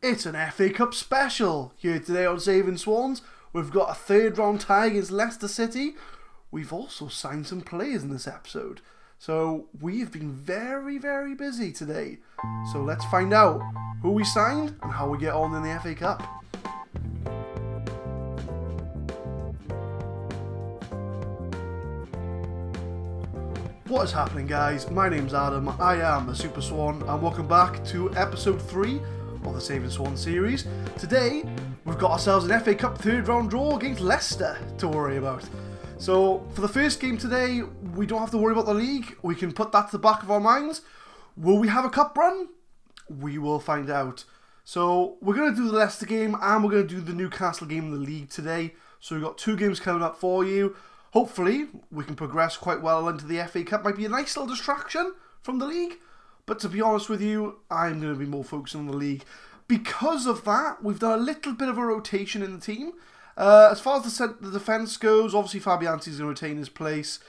It's an FA Cup special here today on Saving Swans. We've got a third round tie against Leicester City. We've also signed some players in this episode. So we've been very, very busy today. So let's find out who we signed and how we get on in the FA Cup. What is happening, guys? My name's Adam, I am a Super Swan, and welcome back to episode 3 of the Saving Swans series. Today, we've got ourselves an FA Cup third round draw against Leicester to worry about. So, for the first game today, we don't have to worry about the league. We can put that to the back of our minds. Will we have a cup run? We will find out. So, we're going to do the Leicester game and we're going to do the Newcastle game in the league today. So, we've got 2 games coming up for you. Hopefully, we can progress quite well into the FA Cup. Might be a nice little distraction from the league. But to be honest with you, I'm going to be more focused on the league. Because of that, we've done a little bit of a rotation in the team. As far as the defence goes, obviously Fabianski is going to retain his place.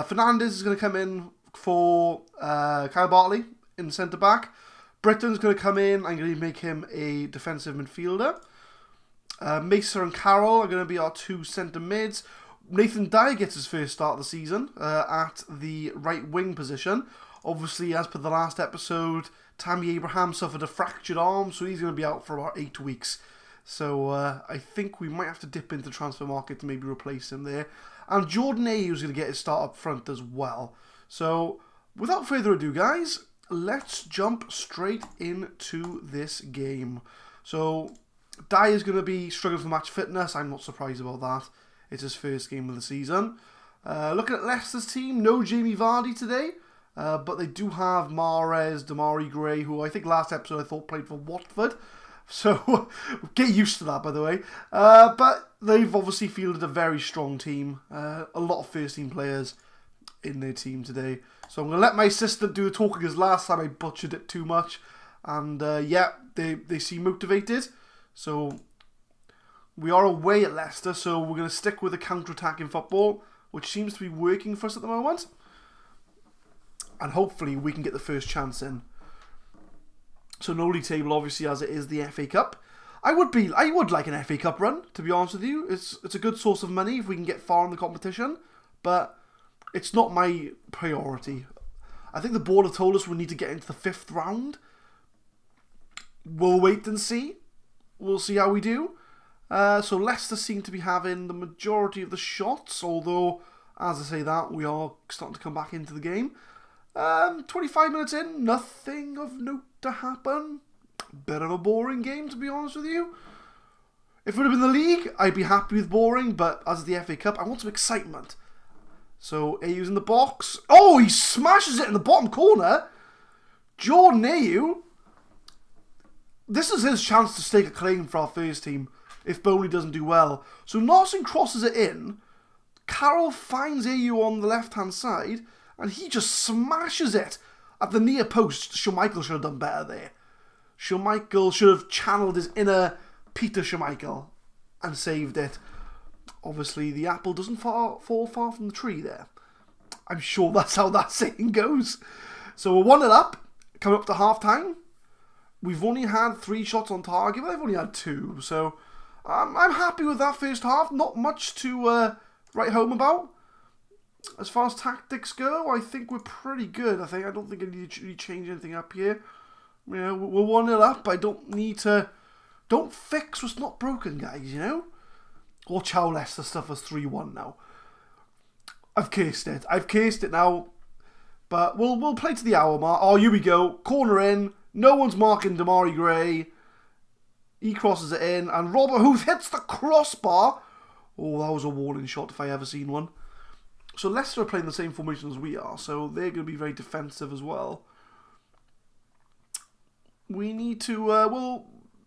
Fernandez is going to come in for Kyle Bartley in centre-back. Britton's going to come in. I'm going to make him a defensive midfielder. Mesa and Carroll are going to be our 2 centre-mids. Nathan Dyer gets his first start of the season at the right wing position. Obviously, as per the last episode, Tammy Abraham suffered a fractured arm, so he's going to be out for about 8 weeks. So I think we might have to dip into the transfer market to maybe replace him there. And Jordan Ayew is going to get his start up front as well. So without further ado, guys, let's jump straight into this game. So Dyer is going to be struggling for match fitness. I'm not surprised about that. It's his first game of the season. Looking at Leicester's team, no Jamie Vardy today. But they do have Mahrez, Demarai Gray, who I think last episode I thought played for Watford. So, get used to that, by the way. But they've obviously fielded a very strong team. A lot of first-team players in their team today. So I'm going to let my assistant do the talking, because last time I butchered it too much. And yeah, they seem motivated. So we are away at Leicester, so we're going to stick with the counter-attacking football, which seems to be working for us at the moment. And hopefully we can get the first chance in. So no league table, obviously, as it is the FA Cup. I would like an FA Cup run, to be honest with you. It's a good source of money if we can get far in the competition, but it's not my priority. I think the board have told us we need to get into the 5th round. We'll wait and see. We'll see how we do. So Leicester seem to be having the majority of the shots, although, as I say that, we are starting to come back into the game. 25 minutes in, nothing of note to happen. Bit of a boring game, to be honest with you. If it would have been the league, I'd be happy with boring, but as the FA Cup, I want some excitement. So, Ayew's in the box. Oh, he smashes it in the bottom corner. Jordan Ayew. This is his chance to stake a claim for our first team, if Boney doesn't do well. So, Narson crosses it in. Carroll finds Ayew on the left-hand side, and he just smashes it at the near post. Schmeichel should have done better there. Schmeichel should have channeled his inner Peter Schmeichel and saved it. Obviously, the apple doesn't fall far from the tree there. I'm sure that's how that saying goes. So we're 1-0 up, coming up to half-time. We've only had 3 shots on target, but I've only had 2. So I'm happy with that first half. Not much to write home about. As far as tactics go, I think we're pretty good. I don't think I need to change anything up here. You know, we're 1-0 up. I don't need to... Don't fix what's not broken, guys, you know? Watch how Leicester stuff us 3-1 now. I've cased it now. But we'll play to the hour mark. Oh, here we go. Corner in. No one's marking Demarai Gray. He crosses it in. And Robert Huth hits the crossbar. Oh, that was a warning shot if I ever seen one. So Leicester are playing the same formation as we are, so they're going to be very defensive as well. We need to, well,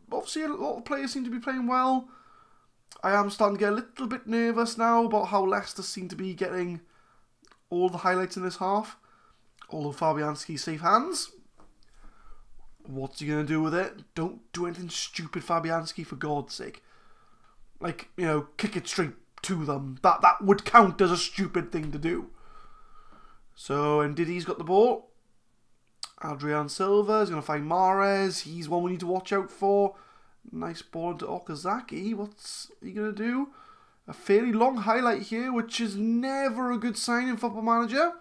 obviously a lot of players seem to be playing well. I am starting to get a little bit nervous now about how Leicester seem to be getting all the highlights in this half. Although Fabianski's safe hands. What's he going to do with it? Don't do anything stupid, Fabianski, for God's sake. Like, you know, kick it straight to them. That would count as a stupid thing to do. So, and Ndidi's got the ball. Adrian Silva is going to find Mahrez. He's one we need to watch out for. Nice ball into Okazaki. What's he going to do? A fairly long highlight here, which is never a good sign in Football Manager.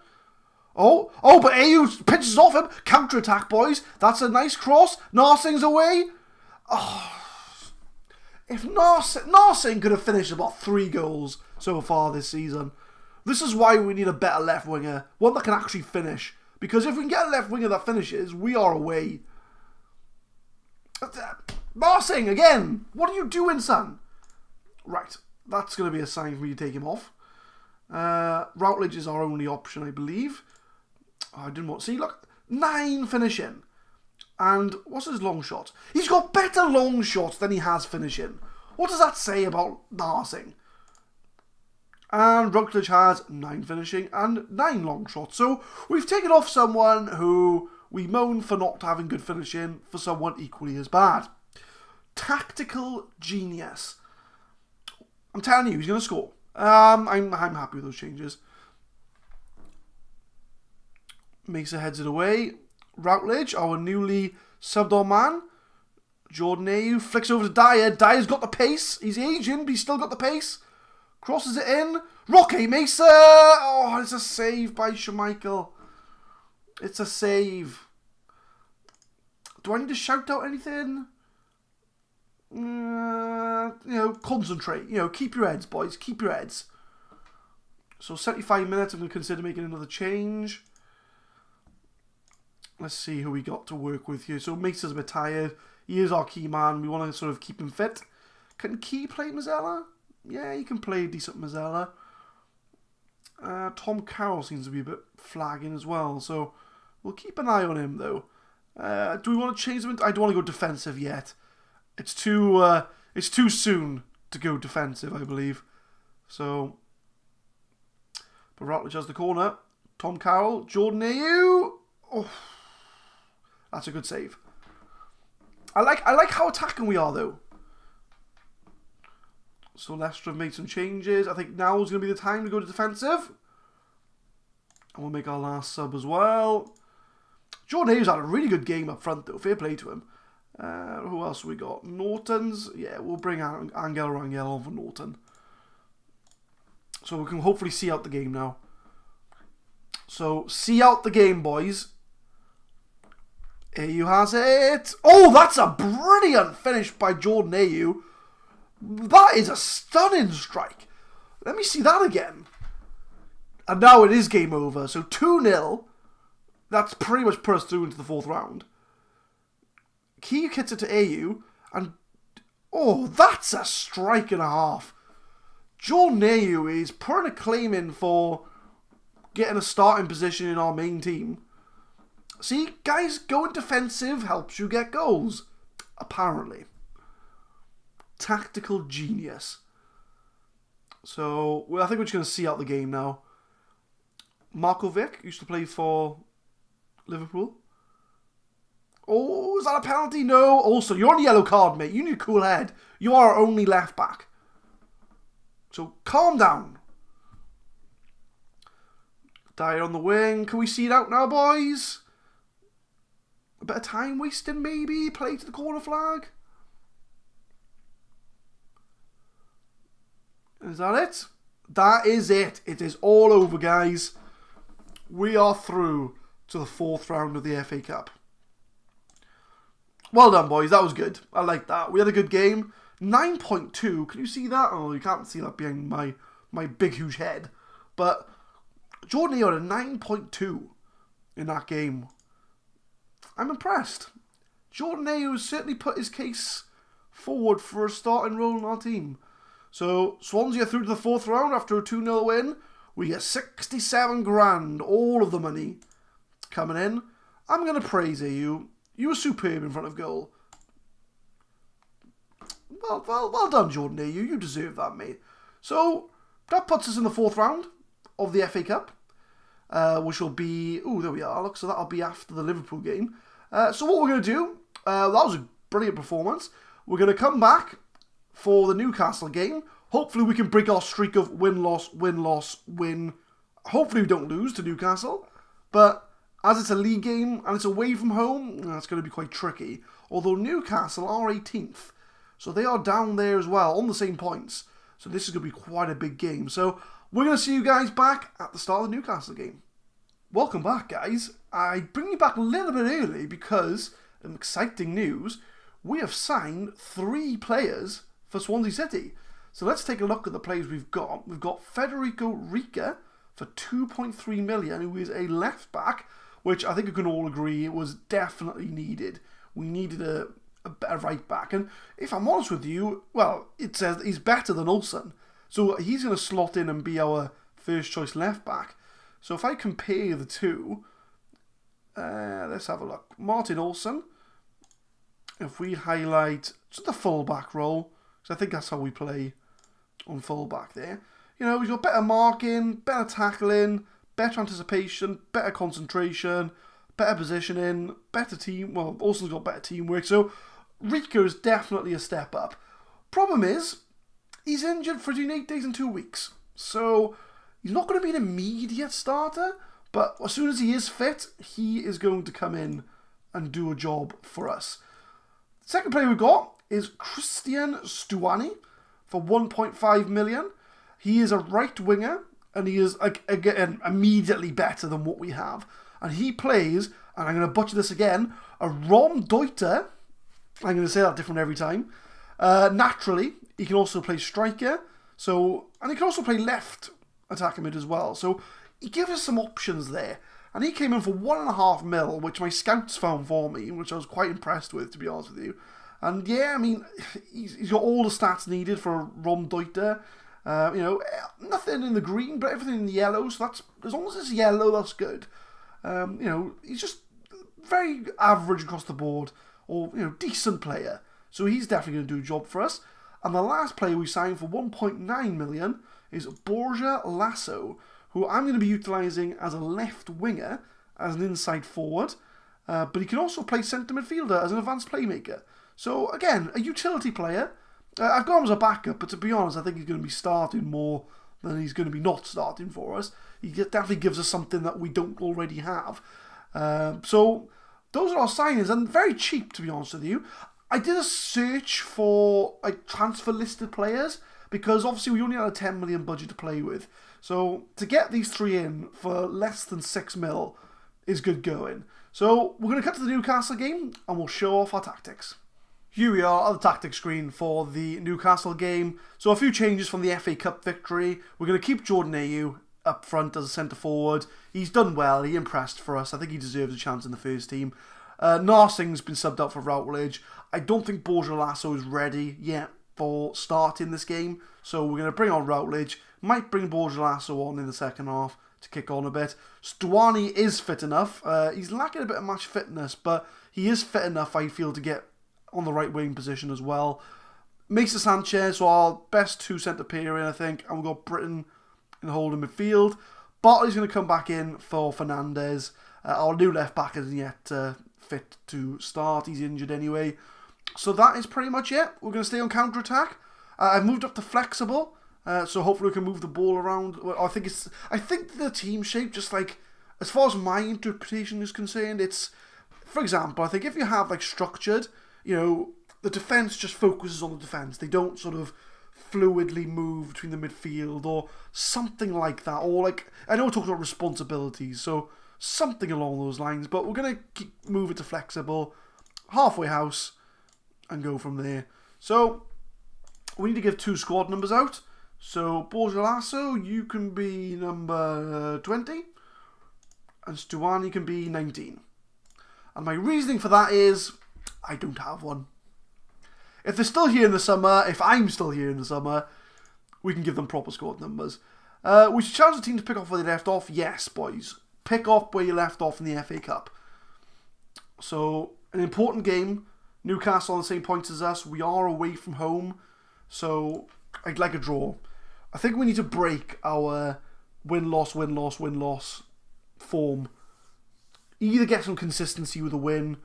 Oh, but AU pitches off him. Counter-attack, boys. That's a nice cross. Narsing's away. Oh, if Narsing could have finished about 3 goals so far this season. This is why we need a better left winger. One that can actually finish. Because if we can get a left winger that finishes, we are away. Narsing, again. What are you doing, son? Right. That's going to be a sign for me to take him off. Routledge is our only option, I believe. Oh, I didn't want to see. Look, 9 finishing. And what's his long shot? He's got better long shots than he has finishing. What does that say about Narsing? And Routledge has 9 finishing and 9 long shots. So we've taken off someone who we moan for not having good finishing for someone equally as bad. Tactical genius. I'm telling you, he's going to score. I'm happy with those changes. Mesa heads it away. Routledge, our newly subbed on man. Jordan Ayew flicks over to Dyer. Dyer's got the pace. He's aging, but he's still got the pace. Crosses it in. Roque Mesa. Oh, it's a save by Schmeichel. It's a save. Do I need to shout out anything? Concentrate. Keep your heads, boys. Keep your heads. So 75 minutes, I'm going to consider making another change. Let's see who we got to work with here. So Mesa's a bit tired. He is our key man. We want to sort of keep him fit. Can Key play Mazzella? Yeah, he can play decent Mazzella. Tom Carroll seems to be a bit flagging as well. So we'll keep an eye on him, though. Do we want to change him? I don't want to go defensive yet. It's too soon to go defensive, I believe. So, but Routledge has the corner. Tom Carroll, Jordan Ayew. Oh, that's a good save. I like how attacking we are, though. So Leicester have made some changes. I think now is going to be the time to go to defensive. And we'll make our last sub as well. Jordan Ayew's had a really good game up front, though. Fair play to him. Who else have we got? Norton's. Yeah, we'll bring Angel Rangel on for Norton. So we can hopefully see out the game now. So, see out the game, boys. Ayew has it. Oh, that's a brilliant finish by Jordan Ayew. That is a stunning strike. Let me see that again. And now it is game over. So 2-0. That's pretty much put us through into the 4th round. Key hits it to Ayew. And, oh, that's a strike and a half. Jordan Ayew is putting a claim in for getting a starting position in our main team. See, guys, going defensive helps you get goals. Apparently. Tactical genius. So, I think we're just going to see out the game now. Markovic used to play for Liverpool. Oh, is that a penalty? No. Also, you're on a yellow card, mate. You need a cool head. You are our only left back. So, calm down. Dyer on the wing. Can we see it out now, boys? A bit of time wasting, maybe. Play to the corner flag. Is that it? That is it. It is all over, guys. We are through to the 4th round of the FA Cup. Well done, boys. That was good. I like that. We had a good game. 9.2. Can you see that? Oh, you can't see that behind my big, huge head. But Jordan Ayew had a 9.2 in that game. I'm impressed. Jordan Ayew has certainly put his case forward for a starting role in our team. So, Swansea are through to the 4th round after a 2-0 win. We get 67 grand, all of the money coming in. I'm going to praise you. You were superb in front of goal. Well done, Jordan Ayew. You deserve that, mate. So, that puts us in the 4th round of the FA Cup, which will be... Oh, there we are. Look, so that'll be after the Liverpool game. So what we're going to do, that was a brilliant performance. We're going to come back for the Newcastle game. Hopefully we can break our streak of win-loss, win-loss, win. Hopefully we don't lose to Newcastle. But as it's a league game and it's away from home, that's going to be quite tricky. Although Newcastle are 18th. So they are down there as well on the same points. So this is going to be quite a big game. So we're going to see you guys back at the start of the Newcastle game. Welcome back, guys. I bring you back a little bit early because, exciting news, we have signed 3 players for Swansea City. So let's take a look at the players we've got. We've got Federico Rica for 2.3 million, who is a left back, which I think we can all agree was definitely needed. We needed a better right back. And if I'm honest with you, well, it says that he's better than Olsen. So he's going to slot in and be our first choice left back. So if I compare the two, let's have a look. Martin Olsen, if we highlight just the full back role, because I think that's how we play on full back there. You know, he's got better marking, better tackling, better anticipation, better concentration, better positioning, better team. Well, Olsen's got better teamwork. So Rica is definitely a step up. Problem is, he's injured for 8 days and 2 weeks. So he's not going to be an immediate starter. But as soon as he is fit, he is going to come in and do a job for us. The second player we've got is Christian Stuani for 1.5 million. He is a right winger, and he is, again, immediately better than what we have. And he plays, and I'm going to butcher this again, a Rom Deuter. I'm going to say that different every time. Naturally, he can also play striker, and he can also play left attacking mid as well. So he gives us some options there. And he came in for 1.5 mil, which my scouts found for me, which I was quite impressed with, to be honest with you. And yeah, I mean, he's got all the stats needed for Rom Deuter. You know, nothing in the green, but everything in the yellow. So that's, as long as it's yellow, that's good. You know, he's just very average across the board, or, you know, decent player. So he's definitely going to do a job for us. And the last player we signed for 1.9 million is Borja Lasso, who I'm going to be utilising as a left winger, as an inside forward. But he can also play centre midfielder as an advanced playmaker. So again, a utility player. I've got him as a backup, but to be honest, I think he's going to be starting more than he's going to be not starting for us. He definitely gives us something that we don't already have. So those are our signings, and very cheap, to be honest with you. I did a search for transfer listed players, because obviously we only had a 10 million budget to play with. So to get these 3 in for less than 6 mil is good going. So we're going to cut to the Newcastle game, and we'll show off our tactics. Here we are on the tactics screen for the Newcastle game. So a few changes from the FA Cup victory. We're going to keep Jordan Ayew up front as a centre forward. He's done well. He impressed for us. I think he deserves a chance in the first team. Narsing's been subbed out for Routledge. I don't think Borja Lasso is ready yet for starting this game. So we're going to bring on Routledge. Might bring Borja Lasso on in the second half to kick on a bit. Stuani is fit enough. He's lacking a bit of match fitness, but he is fit enough, I feel, to get on the right wing position as well. Mesa Sanchez, so our best 2 centre pairing, I think. And we've got Britton in the holding midfield. Bartley's going to come back in for Fernandez. Our new left back isn't yet fit to start. He's injured anyway. So that is pretty much it. We're going to stay on counter-attack. I've moved up to flexible. So hopefully we can move the ball around. I think the team shape, just like, as far as my interpretation is concerned, it's, for example, I think if you have like structured, you know, the defence just focuses on the defence. They don't sort of fluidly move between the midfield or something like that. Or like, I know we're talking about responsibilities, so something along those lines. But we're going to move it to flexible, halfway house, and go from there. So we need to give 2 squad numbers out. So Borja Lasso, you can be number 20, and Stuani can be 19. And my reasoning for that is, I don't have one. If they're still here in the summer, if I'm still here in the summer, we can give them proper squad numbers. We should challenge the team to pick off where they left off. Yes, boys. Pick off where you left off in the FA Cup. So, an important game. Newcastle on the same points as us. We are away from home. So, I'd like a draw. I think we need to break our win-loss, win-loss, win-loss form. Either get some consistency with a win,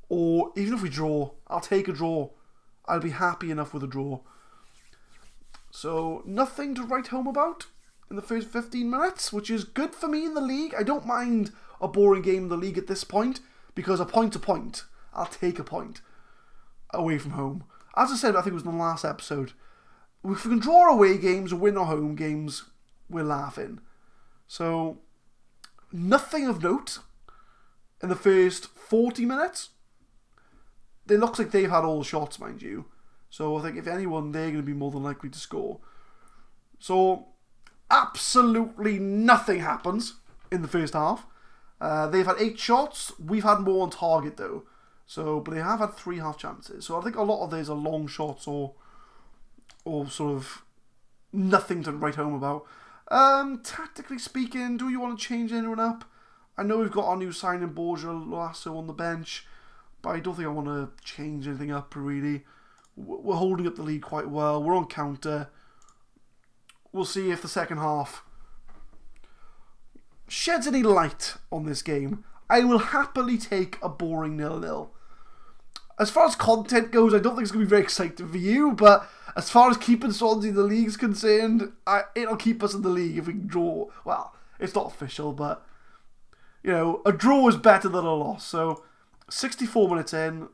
or even if we draw, I'll take a draw. I'll be happy enough with a draw. So, nothing to write home about in the first 15 minutes, which is good for me in the league. I don't mind a boring game in the league at this point, because a point, I'll take a point away from home. as I said, I think it was in the last episode, if we can draw away games or win our home games, we're laughing. So, nothing of note in the first 40 minutes. It looks like they've had all the shots, mind you. So I think if anyone, they're going to be more than likely to score. So, absolutely nothing happens in the first half. They've had 8 shots. We've had more on target though. So, but they have had 3 half chances. So I think a lot of these are long shots or sort of nothing to write home about. Tactically speaking, do you want to change anyone up? I know we've got our new signing Borja Lasso on the bench, but I don't think I want to change anything up really. We're holding up the lead quite well. We're on counter. We'll see if the second half sheds any light on this game. I will happily take a boring 0-0. As far as content goes, I don't think it's going to be very exciting for you, but as far as keeping Swansea in the league's concerned, it'll keep us in the league if we can draw. Well, it's not official, but, you know, a draw is better than a loss. So, 64 minutes in,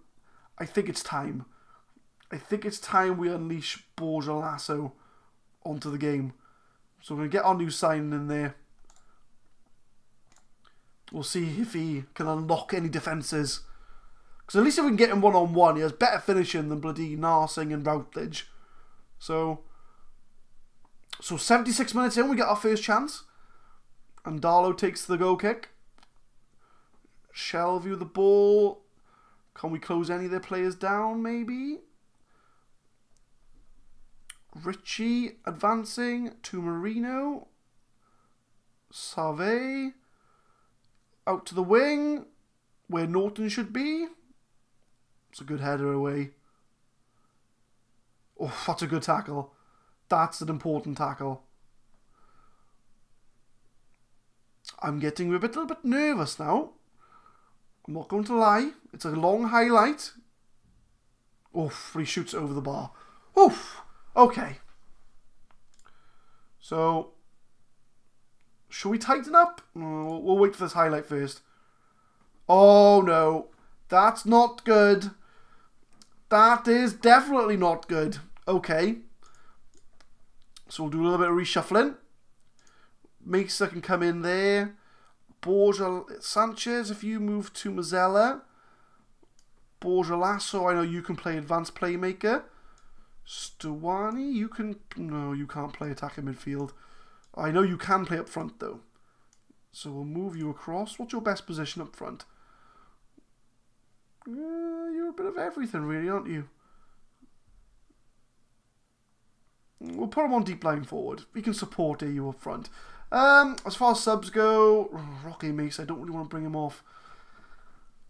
I think it's time. I think it's time we unleash Borja Lasso onto the game. So we're going to get our new signing in there. We'll see if he can unlock any defences. Because at least if we can get him one-on-one, he has better finishing than bloody Narsing and Routledge. So 76 minutes in, we get our first chance. And Darlow takes the goal kick. Shelview the ball. Can we close any of their players down, maybe? Ritchie advancing to Marino. Sarve out to the wing where Norton should be. It's a good header away. Oh, that's a good tackle. That's an important tackle. I'm getting a little bit nervous now. I'm not going to lie. It's a long highlight. Oof, he shoots over the bar. Oof. Okay. So, should we tighten up? We'll wait for this highlight first. Oh no. That's not good. That is definitely not good. Okay. So we'll do a little bit of reshuffling. Mesa can come in there. Borja Sanchez, if you move to Mazzella. Borja Lasso, I know you can play advanced playmaker. Stuani, you can... No, you can't play attacking midfield. I know you can play up front, though. So we'll move you across. What's your best position up front? You're a bit of everything, really, aren't you? We'll put him on deep line forward. We can support you up front. As far as subs go... Rocky Mace, I don't really want to bring him off.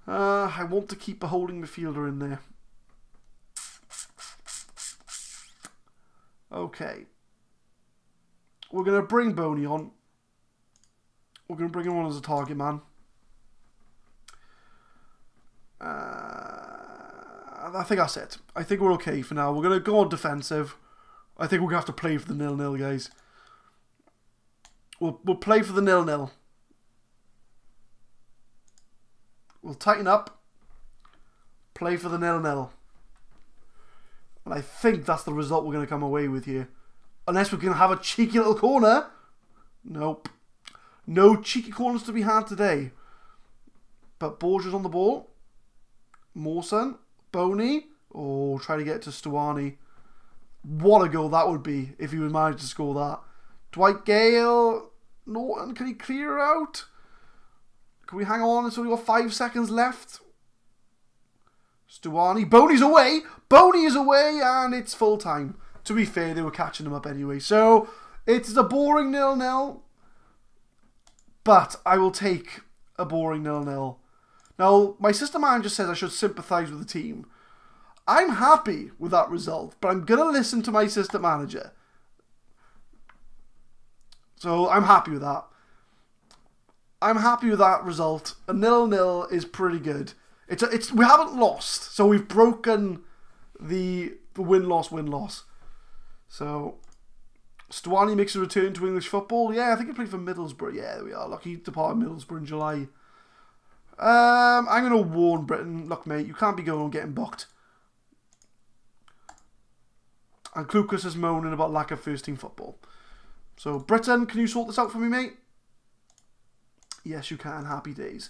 I want to keep a holding midfielder in there. Okay. We're going to bring Boney on. We're going to bring him on as a target man. I think that's it. I think we're okay for now. We're going to go on defensive. I think we're going to have to play for the 0-0, guys. We'll play for the 0-0. We'll tighten up. Play for the 0-0. And I think that's the result we're going to come away with here. Unless we're going to have a cheeky little corner. Nope. No cheeky corners to be had today. But Borja's on the ball. Mawson. Boney. Oh, try to get it to Stuani. What a goal that would be if he would manage to score that. Dwight Gale. Norton, can he clear out? Can we hang on? It's only got 5 seconds left. Stuani. Boney's away. Boney is away and it's full time. To be fair, they were catching him up anyway. So, it's a boring 0-0. But I will take a boring 0-0. Now, my assistant manager says I should sympathise with the team. I'm happy with that result, but I'm going to listen to my assistant manager. So, I'm happy with that. I'm happy with that result. A 0-0 is pretty good. We haven't lost, so we've broken the win-loss. So, Stuani makes a return to English football. Yeah, I think he played for Middlesbrough. Yeah, there we are. Lucky to part Middlesbrough in July. I'm going to warn Britain. Look, mate, you can't be going and getting booked. And Clucas is moaning about lack of first team football. So, Britain, can you sort this out for me, mate? Yes, you can. Happy days.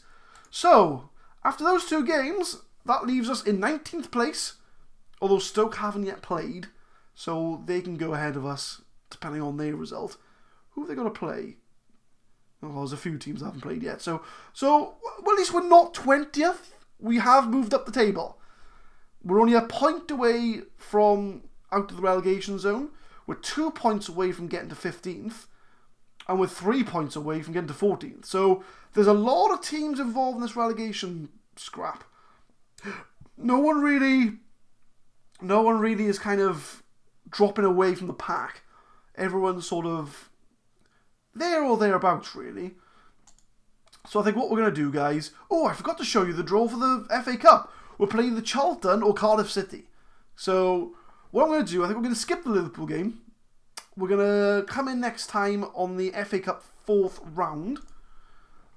So, after those 2 games, that leaves us in 19th place. Although Stoke haven't yet played. So, they can go ahead of us, depending on their result. Who have they got to play? Oh, there's a few teams that haven't played yet. So well, at least we're not 20th. We have moved up the table. We're only a point away from out of the relegation zone. We're 2 points away from getting to 15th. And we're 3 points away from getting to 14th. So there's a lot of teams involved in this relegation scrap. No one really is kind of dropping away from the pack. Everyone's sort of there or thereabouts, really. So I think what we're going to do, guys... Oh, I forgot to show you the draw for the FA Cup. We're playing the Charlton or Cardiff City. So what I'm going to do, I think we're going to skip the Liverpool game. We're going to come in next time on the FA Cup 4th round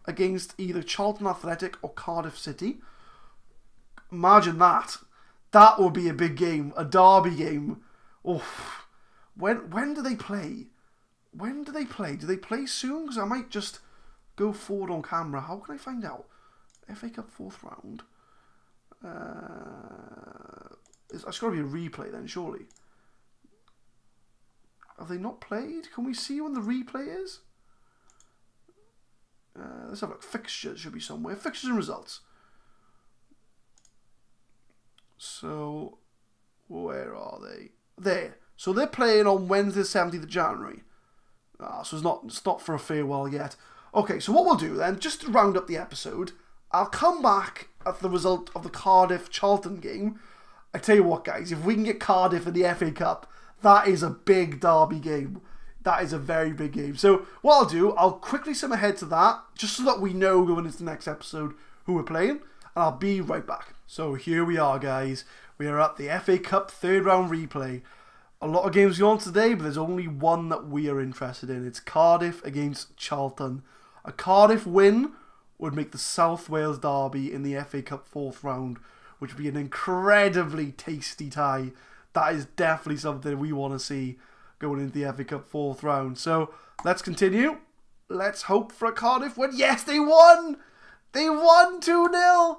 against either Charlton Athletic or Cardiff City. Imagine that. That would be a big game. A derby game. Oh, when do they play? When do they play? Do they play soon? Because I might just go forward on camera. How can I find out? FA Cup 4th round. It's got to be a replay then, surely. Have they not played? Can we see when the replay is? Let's have a look. Fixtures should be somewhere. Fixtures and results. So, where are they? There. So they're playing on Wednesday, 17th of January. So it's not for a farewell yet. Okay, so what we'll do then, just to round up the episode, I'll come back at the result of the Cardiff-Charlton game. I tell you what, guys, if we can get Cardiff in the FA Cup, that is a big derby game. That is a very big game. So what I'll do, I'll quickly sim ahead to that, just so that we know going into the next episode who we're playing, and I'll be right back. So here we are, guys. We are at the FA Cup 3rd round replay. A lot of games going on today, but there's only one that we are interested in. It's Cardiff against Charlton. A Cardiff win would make the South Wales derby in the FA Cup 4th round, which would be an incredibly tasty tie. That is definitely something we want to see going into the FA Cup 4th round. So let's continue. Let's hope for a Cardiff win. Yes, they won! They won 2-0!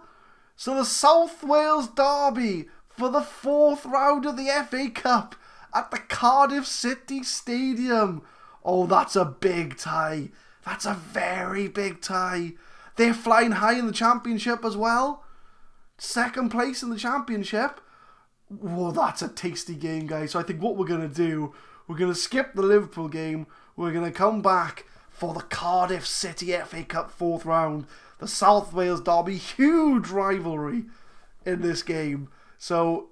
So the South Wales derby for the 4th round of the FA Cup at the Cardiff City Stadium. Oh, that's a big tie. That's a very big tie. They're flying high in the Championship as well. 2nd place in the Championship. Whoa, that's a tasty game, guys. So I think what we're going to do, we're going to skip the Liverpool game. We're going to come back for the Cardiff City FA Cup 4th round. The South Wales derby. Huge rivalry in this game. So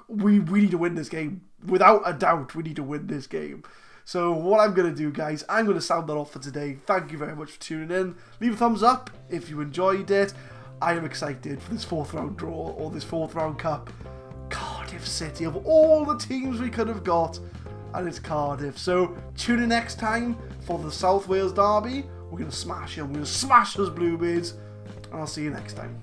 we need to win this game. Without a doubt, we need to win this game. So what I'm going to do, guys, I'm going to sound that off for today. Thank you very much for tuning in. Leave a thumbs up if you enjoyed it. I am excited for this 4th round draw or this 4th round cup. Cardiff City, of all the teams we could have got, and it's Cardiff. So tune in next time for the South Wales derby. We're going to smash them. We're going to smash those Bluebirds. And I'll see you next time.